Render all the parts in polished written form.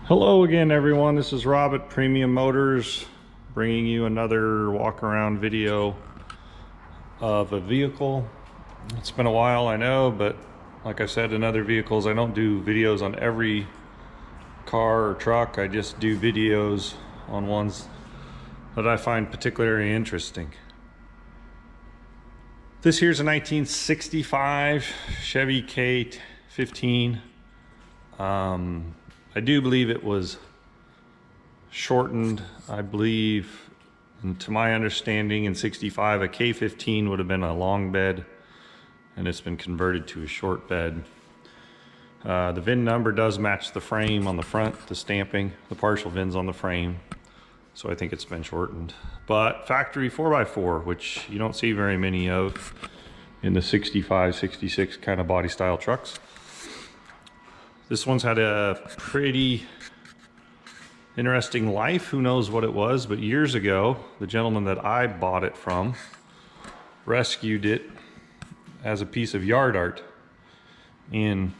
Hello again, everyone. This is Rob at Premium Motors, bringing you another walk around video of a vehicle. It's been a while, I know, but like I said in other vehicles, I don't do videos on every car or truck. I just do videos on ones that I find particularly interesting. This here's a 1965 Chevy K15. I do believe it was shortened. I believe, and to my understanding, in 65 a K15 would have been a long bed, and it's been converted to a short bed. The VIN number does match the frame on the front, the stamping, the partial VINs on the frame, so I think it's been shortened. But factory 4x4, which you don't see very many of in the 65, 66 kind of body style trucks. This one's had a pretty interesting life. Who knows what it was, but years ago, the gentleman that I bought it from rescued it as a piece of yard art in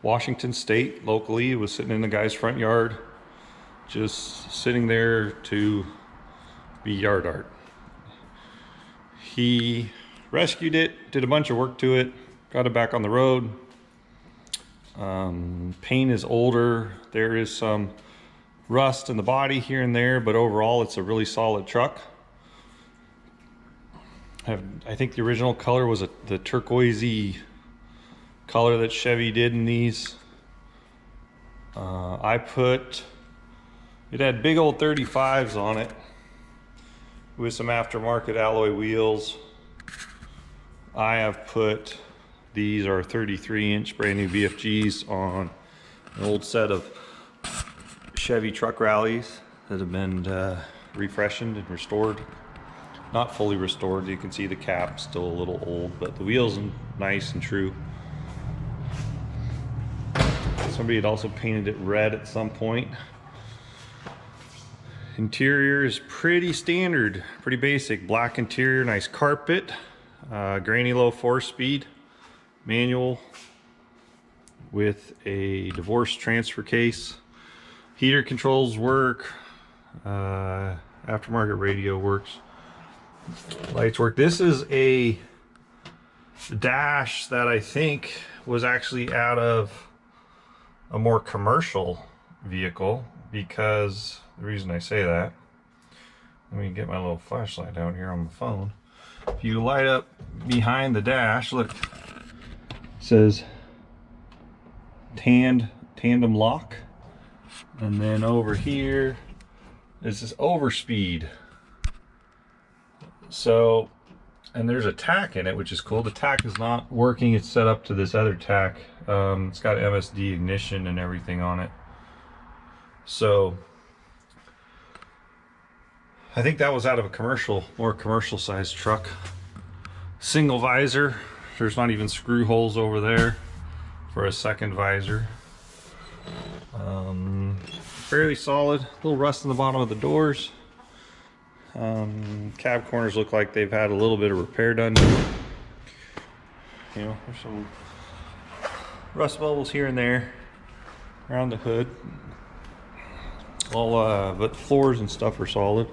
Washington State. Locally, it was sitting in the guy's front yard, just sitting there to be yard art. He rescued it, did a bunch of work to it, got it back on the road. Paint is older. There is some rust in the body here and there, but overall it's a really solid truck. I think the original color was the turquoisey color that Chevy did in these. It had big old 35s on it with some aftermarket alloy wheels. I have put, these are 33-inch brand new BFGs on an old set of Chevy truck rallies that have been refreshened and restored. Not fully restored. You can see the cap still a little old, but the wheels are nice and true. Somebody had also painted it red at some point. Interior is pretty standard, pretty basic. Black interior, nice carpet, grainy low 4-speed manual with a divorce transfer case. Heater controls work, aftermarket radio works, lights work. This is a dash that I think was actually out of a more commercial vehicle, because the reason I say that, let me get my little flashlight out here on the phone. If you light up behind the dash, look, it says tandem lock, and then over here is this overspeed. So, and there's a tack in it, which is cool. The tack is not working. It's set up to this other tack. It's got MSD ignition and everything on it. So I think that was out of a commercial, more commercial sized truck. Single visor. There's not even screw holes over there for a second visor. Fairly solid. A little rust in the bottom of the doors. Cab corners look like they've had a little bit of repair done. You know, there's some rust bubbles here and there around the hood. All but floors and stuff are solid.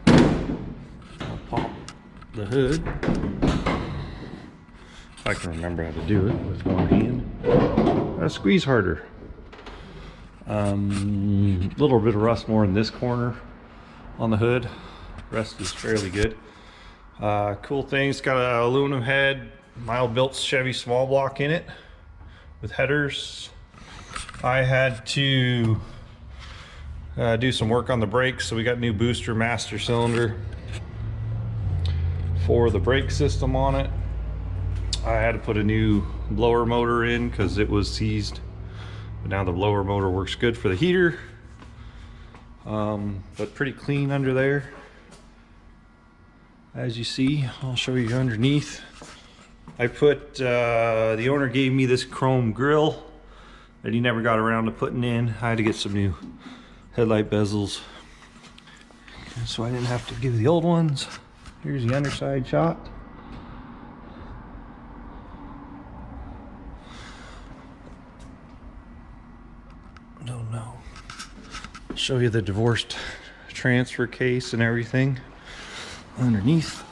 I'll pop the hood. If I can remember how to do it with one hand. Gotta squeeze harder. Little bit of rust more in this corner on the hood. Rest is fairly good. Cool thing, it's got an aluminum head, mild built Chevy small block in it with headers. I had to do some work on the brakes, so we got new booster master cylinder for the brake system on it. I had to put a new blower motor in because it was seized, but now the blower motor works good for the heater. But pretty clean under there, as you see. I'll show you underneath. I put the owner gave me this chrome grille that he never got around to putting in. I had to get some new headlight bezels, so I didn't have to give the old ones. Here's the underside shot. show you the divorced transfer case and everything underneath.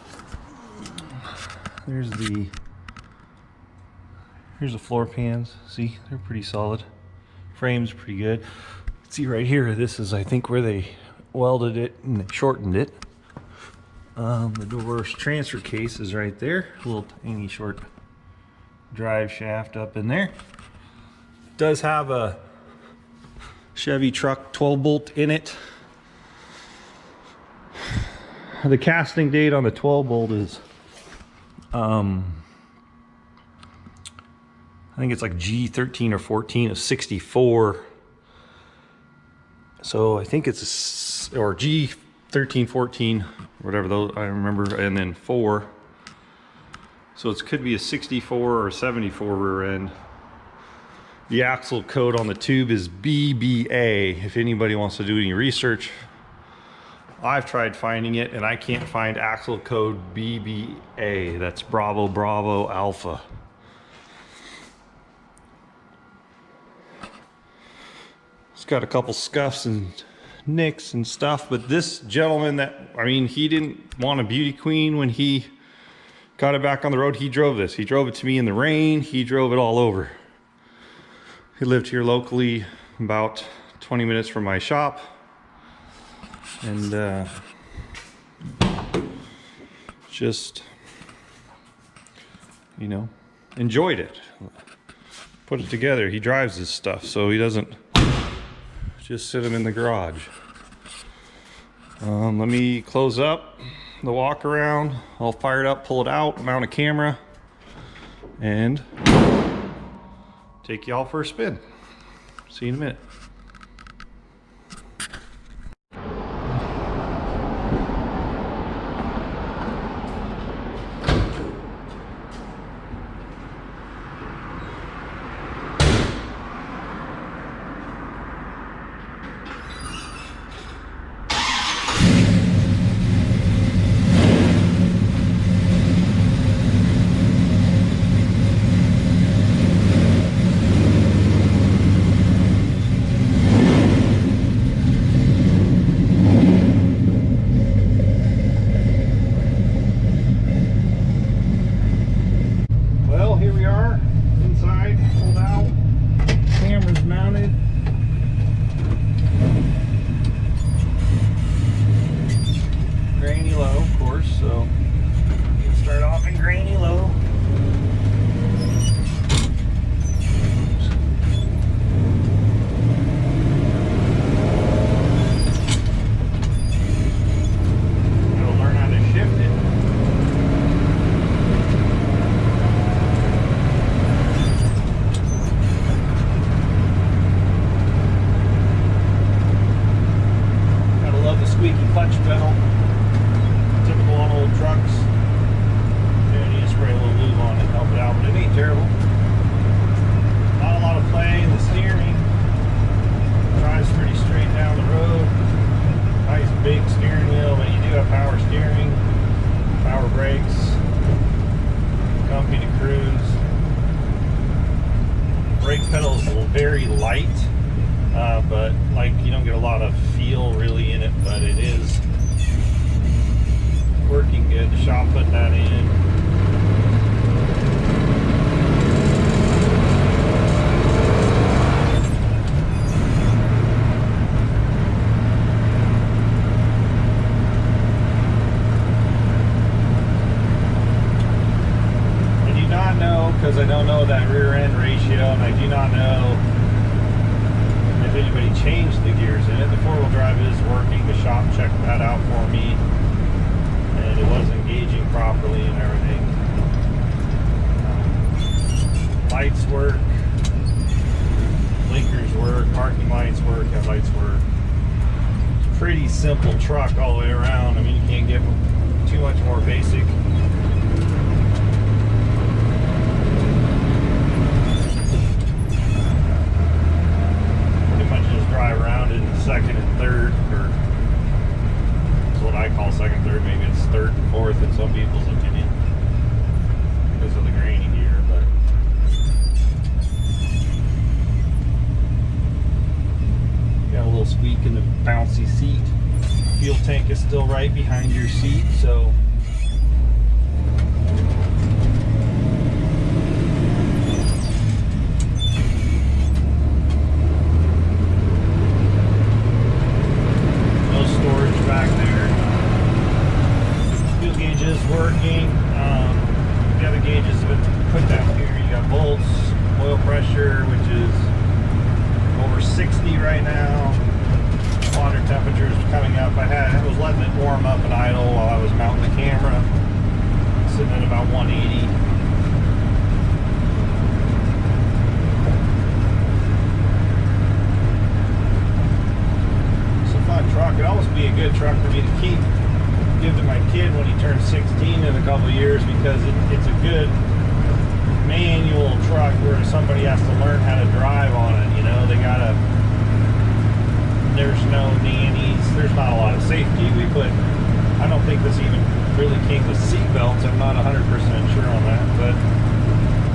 Here's the floor pans. See, they're pretty solid. Frame's pretty good. See right here, this is I think where they welded it and they shortened it. The divorced transfer case is right there. A little tiny short drive shaft up in there. It does have a Chevy truck 12 bolt in it. The casting date on the 12 bolt is I think it's like G13 or 14 of 64. So I think it's or G13, 14, whatever those I remember, and then 4. So it could be a 64 or 74 rear end. The axle code on the tube is BBA. If anybody wants to do any research, I've tried finding it and I can't find axle code BBA. That's Bravo Bravo Alpha. It's got a couple scuffs and nicks and stuff, but this gentleman he didn't want a beauty queen when he got it back on the road. He drove this. He drove it to me in the rain. He drove it all over. He lived here locally, about 20 minutes from my shop, and just, you know, enjoyed it. Put it together. He drives this stuff, so he doesn't just sit them in the garage. Let me close up the walk around. I'll fire it up, pull it out, mount a camera, and take y'all for a spin. See you in a minute. Very light, but like you don't get a lot of feel really in it, but it is working good. The shop put that in. I do not know, because I don't know that rear end ratio, and I do not know if anybody changed the gears in it. The four-wheel drive is working. The shop checked that out for me, and it was engaging properly and everything. Lights work, blinkers work, parking lights work, headlights work. It's a pretty simple truck all the way around. I mean, you can't get too much more basic. Drive around in second and third, or that's what I call second, third. Maybe it's third and fourth in some people's opinion because of the grainy gear. But got a little squeak in the fuel tank is still right behind your seat, so no storage back there. Fuel gauge is working. The other gauges have been put down here. You got volts, oil pressure, which is over 60 right now. Water temperature is coming up. I was letting it warm up and idle while I was mounting the camera. Sitting at about 180. It's a fun truck. It'd almost be a good truck for me to give to my kid when he turns 16 in a couple of years, because it's a good manual truck where somebody has to learn how to drive on it. You know, there's no nannies, there's not a lot of safety. I don't think this even really came with seat belts. I'm not 100% sure on that, but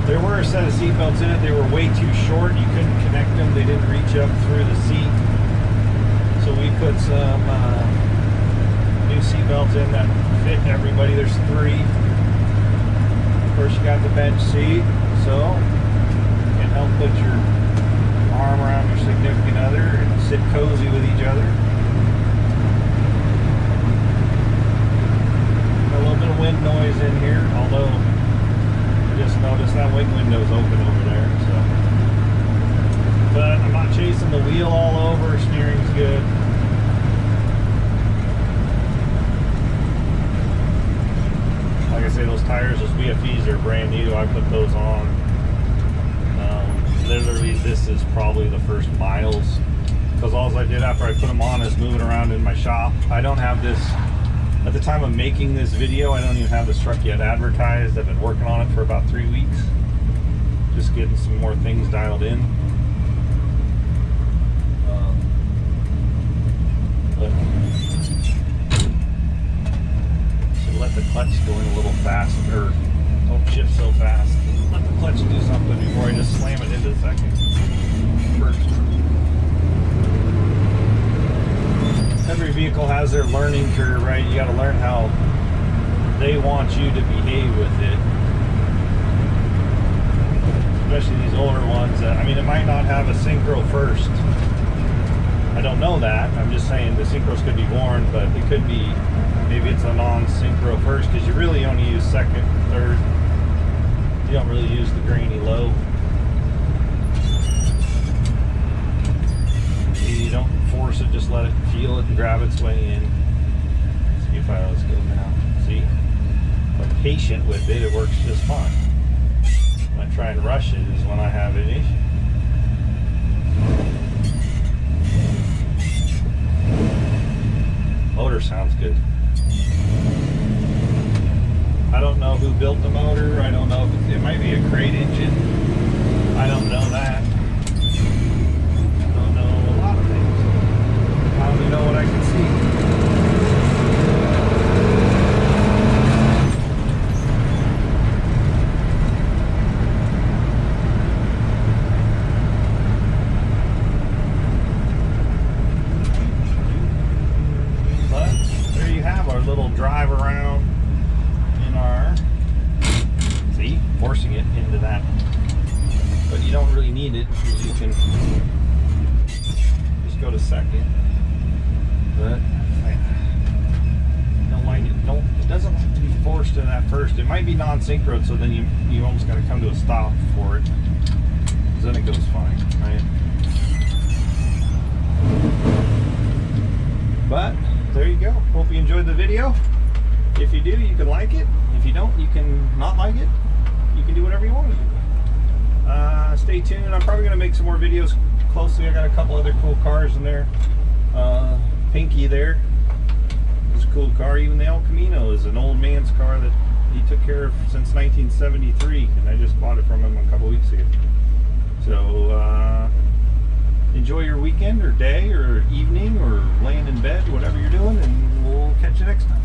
there were a set of seat belts in it. They were way too short. You couldn't connect them. They didn't reach up through the seat. So we put some new seat belts in that fit everybody. There's 3. Of course, you got the bench seat, so you can help put your arm around your significant other and sit cozy with each other. Got a little bit of wind noise in here, although I just noticed that wing window's open over there. So, but I'm not chasing the wheel all over. Steering's good. Like I say, those tires, those BFEs are brand new. I put those on. Literally, this is probably the first miles, because all I did after I put them on is moving around in my shop. I don't have this, at the time of making this video, I don't even have this truck yet advertised. I've been working on it for about 3 weeks. Just getting some more things dialed in. So let the clutch go in a little faster. Don't shift so fast. Let the clutch do something before I just slam it into the second. First. Every vehicle has their learning curve, right? You got to learn how they want you to behave with it. Especially these older ones. I mean, it might not have a synchro first. I don't know that. I'm just saying the synchros could be born, but it could be, maybe it's a non-synchro first, because you really only use second, third. You don't really use the grainy low. You don't force it, just let it feel it and grab its way in. See if I let's go now. See? If I'm patient with it, it works just fine. When I try and rush it is when I have an issue. Motor sounds good. I don't know who built the motor. I don't know if it might be a crate engine. I don't know that. I don't know a lot of things. I only know what I can see. But there you have our little drive around. See, forcing it into that, but you don't really need it, because you can just go to second. But I don't like it. It doesn't have to be forced to that first. It might be non-synchro, so then you almost got to come to a stop for it, because then it goes fine, right? But there you go. Hope you enjoyed the video. If you do, you can like it. If you don't, you can not like it. You can do whatever you want to do. Stay tuned. I'm probably going to make some more videos closely. I got a couple other cool cars in there. Pinky there. It's a cool car. Even the El Camino is an old man's car that he took care of since 1973, and I just bought it from him a couple weeks ago. So enjoy your weekend or day or evening or laying in bed, whatever you're doing, and we'll catch you next time.